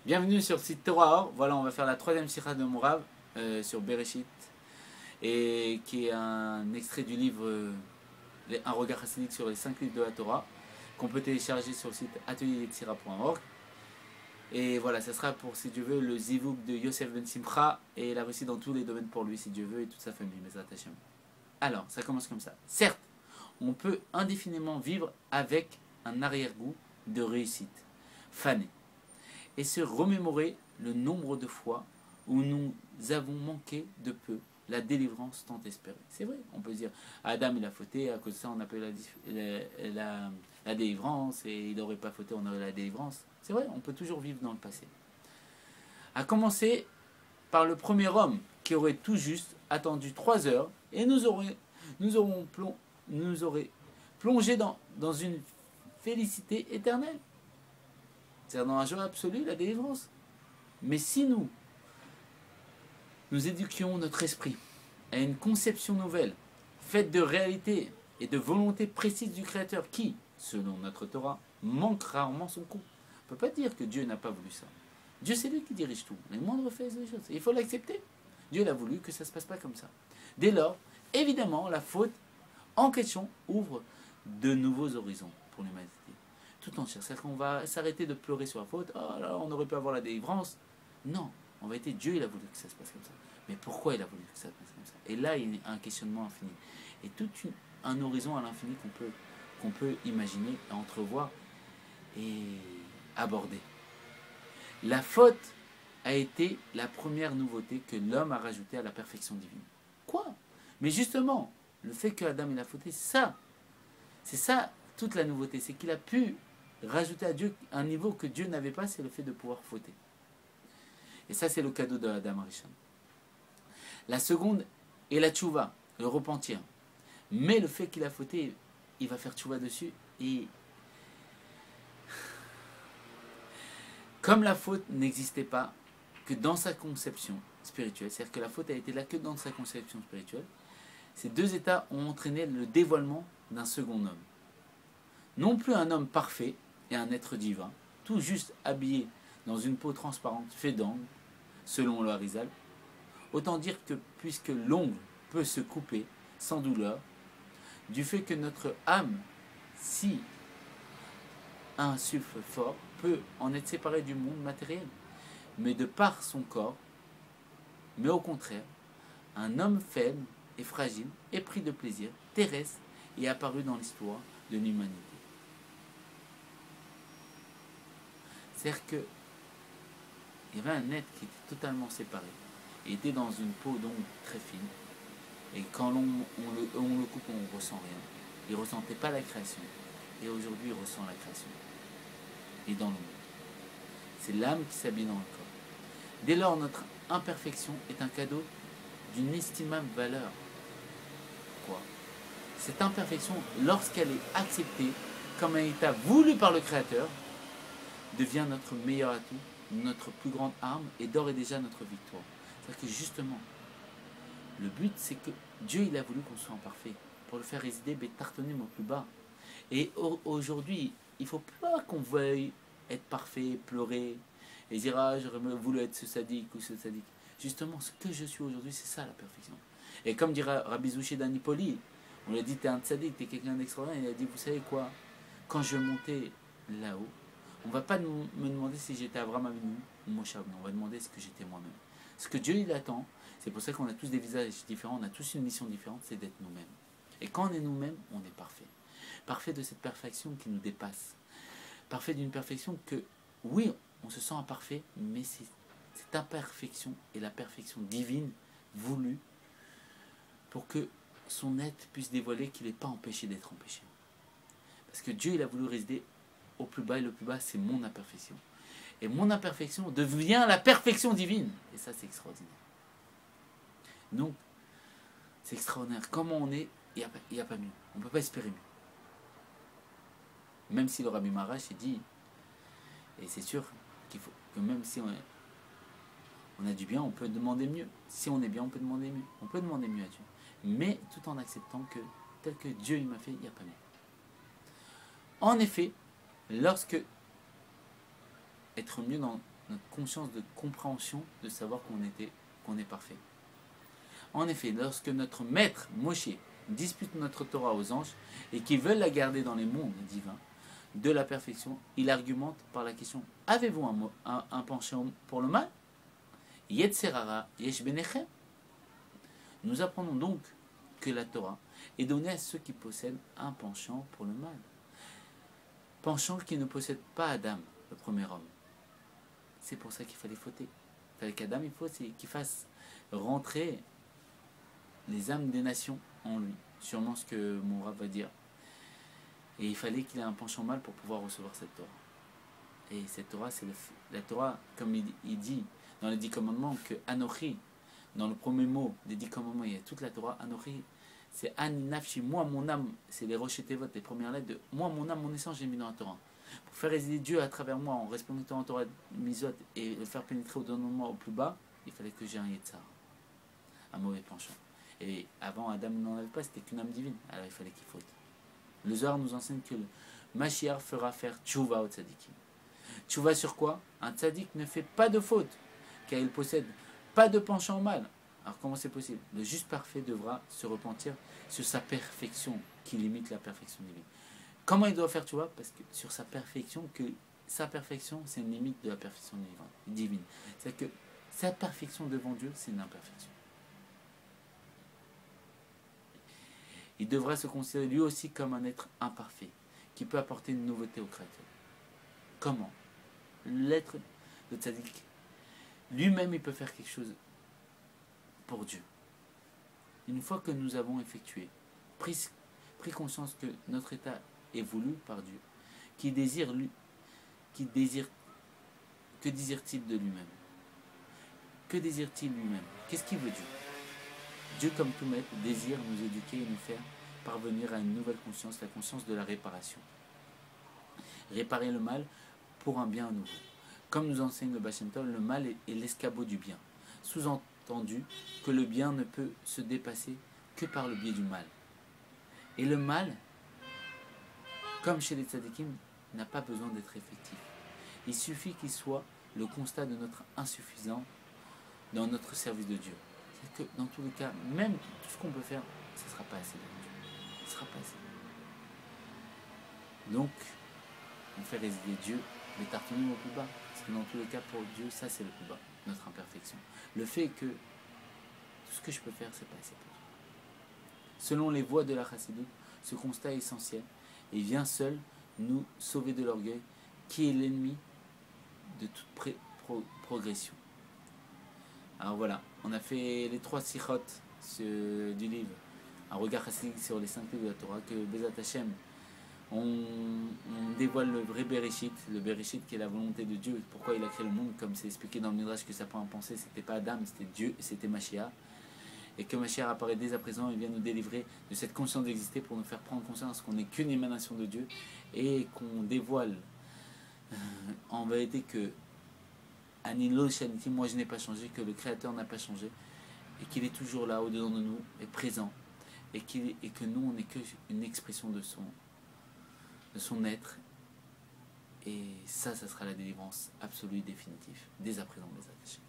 Bienvenue sur le site Torah. Voilà, on va faire la troisième sira de Mourav sur Bereshit, et qui est un extrait du livre Un regard chassidique sur les 5 livres de la Torah, qu'on peut télécharger sur le site ateliersira.org. Et voilà, ça sera pour, si Dieu veut, le zivouk de Yosef Ben Simcha et la réussite dans tous les domaines pour lui, si Dieu veut, et toute sa famille. Bezrat Hashem. Alors, ça commence comme ça. Certes, on peut indéfiniment vivre avec un arrière-goût de réussite, fané, et se remémorer le nombre de fois où nous avons manqué de peu la délivrance tant espérée. C'est vrai, on peut dire Adam il a fauté, à cause de ça on a pas eu la délivrance, et il n'aurait pas fauté, on aurait la délivrance. C'est vrai, on peut toujours vivre dans le passé. À commencer par le premier homme qui aurait tout juste attendu 3 heures et nous aurait plongé dans une félicité éternelle. C'est-à-dire dans la joie absolue, la délivrance. Mais si nous éduquions notre esprit à une conception nouvelle, faite de réalité et de volonté précise du Créateur, qui, selon notre Torah, manque rarement son coup. On ne peut pas dire que Dieu n'a pas voulu ça. Dieu, c'est lui qui dirige tout, les moindres faits des choses. Il faut l'accepter. Dieu a voulu que ça ne se passe pas comme ça. Dès lors, évidemment, la faute en question ouvre de nouveaux horizons pour l'humanité. Tout entière. C'est-à-dire qu'on va s'arrêter de pleurer sur la faute. Oh là, on aurait pu avoir la délivrance. Non, en vérité, Dieu, il a voulu que ça se passe comme ça. Mais pourquoi il a voulu que ça se passe comme ça? Et là, il y a un questionnement infini. Et tout un horizon à l'infini qu'on peut imaginer, entrevoir et aborder. La faute a été la première nouveauté que l'homme a rajoutée à la perfection divine. Quoi? Mais justement, le fait que Adam il a fauté, c'est ça toute la nouveauté. C'est qu'il a pu rajouter à Dieu un niveau que Dieu n'avait pas, c'est le fait de pouvoir fauter. Et ça, c'est le cadeau de Adam Arishon. La seconde est la tchouva, le repentir. Mais le fait qu'il a fauté, il va faire tchouva dessus. Et comme la faute n'existait pas que dans sa conception spirituelle, c'est-à-dire que la faute a été là que dans sa conception spirituelle, ces deux états ont entraîné le dévoilement d'un second homme. Non plus un homme parfait et un être divin, tout juste habillé dans une peau transparente, fait d'angle, selon le Harizal. Autant dire que puisque l'ongle peut se couper sans douleur, du fait que notre âme, si un souffle fort, peut en être séparée du monde matériel, mais de par son corps, mais au contraire, un homme faible et fragile, épris de plaisir, terrestre, est apparu dans l'histoire de l'humanité. C'est-à-dire qu'il y avait un être qui était totalement séparé, et était dans une peau d'ongle très fine, et quand on le coupe, on ne ressent rien. Il ne ressentait pas la création, et aujourd'hui il ressent la création, et dans le monde. C'est l'âme qui s'habille dans le corps. Dès lors, notre imperfection est un cadeau d'une estimable valeur. Quoi? Cette imperfection, lorsqu'elle est acceptée comme un état voulu par le Créateur, devient notre meilleur atout, notre plus grande arme, et d'ores et déjà notre victoire. C'est-à-dire que justement, le but, c'est que Dieu, il a voulu qu'on soit imparfait, pour le faire résider Betartonim au plus bas. Et aujourd'hui, il ne faut pas qu'on veuille être parfait, pleurer, et dire ah, j'aurais voulu être ce sadique ou ce sadique. Justement, ce que je suis aujourd'hui, c'est ça la perfection. Et comme dira Rabbi Zouché d'Anipoli, on lui a dit t'es un sadique, t'es quelqu'un d'extraordinaire. Il a dit vous savez quoi, quand je montais là-haut, on ne va pas me demander si j'étais Abraham Avinu ou Moshe Rabbeinu, on va demander ce que j'étais moi-même. Ce que Dieu il attend, c'est pour ça qu'on a tous des visages différents, on a tous une mission différente, c'est d'être nous-mêmes. Et quand on est nous-mêmes, on est parfait. Parfait de cette perfection qui nous dépasse. Parfait d'une perfection que, oui, on se sent imparfait, mais cette imperfection est la perfection divine voulue pour que son être puisse dévoiler qu'il n'est pas empêché d'être empêché. Parce que Dieu, il a voulu résider au plus bas, et le plus bas, c'est mon imperfection. Et mon imperfection devient la perfection divine. Et ça, c'est extraordinaire. Donc, c'est extraordinaire. Comment on est, il n'y a pas mieux. On ne peut pas espérer mieux. Même si le Rabbi Marash dit, et c'est sûr qu'il faut que même si on a du bien, on peut demander mieux. Si on est bien, on peut demander mieux. On peut demander mieux à Dieu. Mais tout en acceptant que tel que Dieu il m'a fait, il n'y a pas mieux. En effet, lorsque être mieux dans notre conscience de compréhension de savoir qu'on est parfait. En effet, lorsque notre maître, Moshe, dispute notre Torah aux anges et qu'ils veulent la garder dans les mondes divins de la perfection, il argumente par la question: avez-vous un penchant pour le mal? Yetzerara yesh benechem. Nous apprenons donc que la Torah est donnée à ceux qui possèdent un penchant pour le mal. Penchant qui ne possède pas Adam, le premier homme. C'est pour ça qu'il fallait fauter. Il fallait qu'Adam qu'il fasse rentrer les âmes des nations en lui. Sûrement ce que mon Rav va dire. Et il fallait qu'il ait un penchant mal pour pouvoir recevoir cette Torah. Et cette Torah, c'est la Torah, comme il dit dans les 10 commandements, que Anochi, dans le premier mot des 10 commandements, il y a toute la Torah. Anochi, c'est Ani Nafshi, moi mon âme, c'est les Rosh Tevot, les premières lettres de moi mon âme, mon essence, j'ai mis dans la Torah. Pour faire résider Dieu à travers moi en respectant la Torah Misot et le faire pénétrer au donnement au plus bas, il fallait que j'ai un Yetzar, un mauvais penchant. Et avant, Adam n'en avait pas, c'était qu'une âme divine, alors il fallait qu'il faute. Le Zohar nous enseigne que le Mashiach fera faire tchouva au tzadikim. Tchouva sur quoi? Un tzadik ne fait pas de faute, car il possède pas de penchant au mal. Alors comment c'est possible? Le juste parfait devra se repentir sur sa perfection, qui limite la perfection divine. Comment il doit faire tchouva? Parce que sur sa perfection, c'est une limite de la perfection divine. C'est-à-dire que sa perfection devant Dieu, c'est une imperfection. Il devra se considérer lui aussi comme un être imparfait, qui peut apporter une nouveauté au Créateur. Comment? L'être de tzaddik, lui-même, il peut faire quelque chose pour Dieu. Une fois que nous avons effectué, pris conscience que notre état est voulu par Dieu, que désire-t-il de lui-même? Que désire-t-il lui-même? Qu'est-ce qu'il veut Dieu? Dieu, comme tout maître, désire nous éduquer et nous faire parvenir à une nouvelle conscience, la conscience de la réparation. Réparer le mal pour un bien nouveau. Comme nous enseigne le Baal Shem Tov, le mal est l'escabeau du bien. Sous-entendu que le bien ne peut se dépasser que par le biais du mal. Et le mal, comme chez les tzadikim, n'a pas besoin d'être effectif. Il suffit qu'il soit le constat de notre insuffisance dans notre service de Dieu. C'est que dans tous les cas, même tout ce qu'on peut faire, ce ne sera pas assez. Ce ne sera pas assez. Donc, on fait résider Dieu, les tartines au plus bas. Parce que dans tous les cas, pour Dieu, ça c'est le plus bas, notre imperfection. Le fait que tout ce que je peux faire, c'est pas assez pour Dieu. Selon les voies de la Chassidoute, ce constat est essentiel et vient seul nous sauver de l'orgueil, qui est l'ennemi de toute progression. Alors voilà, on a fait les 3 sikhot du livre, un regard chassidique sur les 5 livres de la Torah, que Bezat Hashem, on dévoile le vrai Bereshit, le Bereshit qui est la volonté de Dieu, pourquoi il a créé le monde, comme c'est expliqué dans le Midrash que ça prend à penser, c'était pas Adam, c'était Dieu, c'était Mashiach, et que Mashiach apparaît dès à présent et vient nous délivrer de cette conscience d'exister pour nous faire prendre conscience qu'on n'est qu'une émanation de Dieu, et qu'on dévoile en vérité que Anilo Shaniti, moi je n'ai pas changé, que le Créateur n'a pas changé, et qu'il est toujours là au-dedans de nous, est présent, et que nous on n'est qu'une expression de son être, et ça sera la délivrance absolue, définitive, dès à présent, les attachés.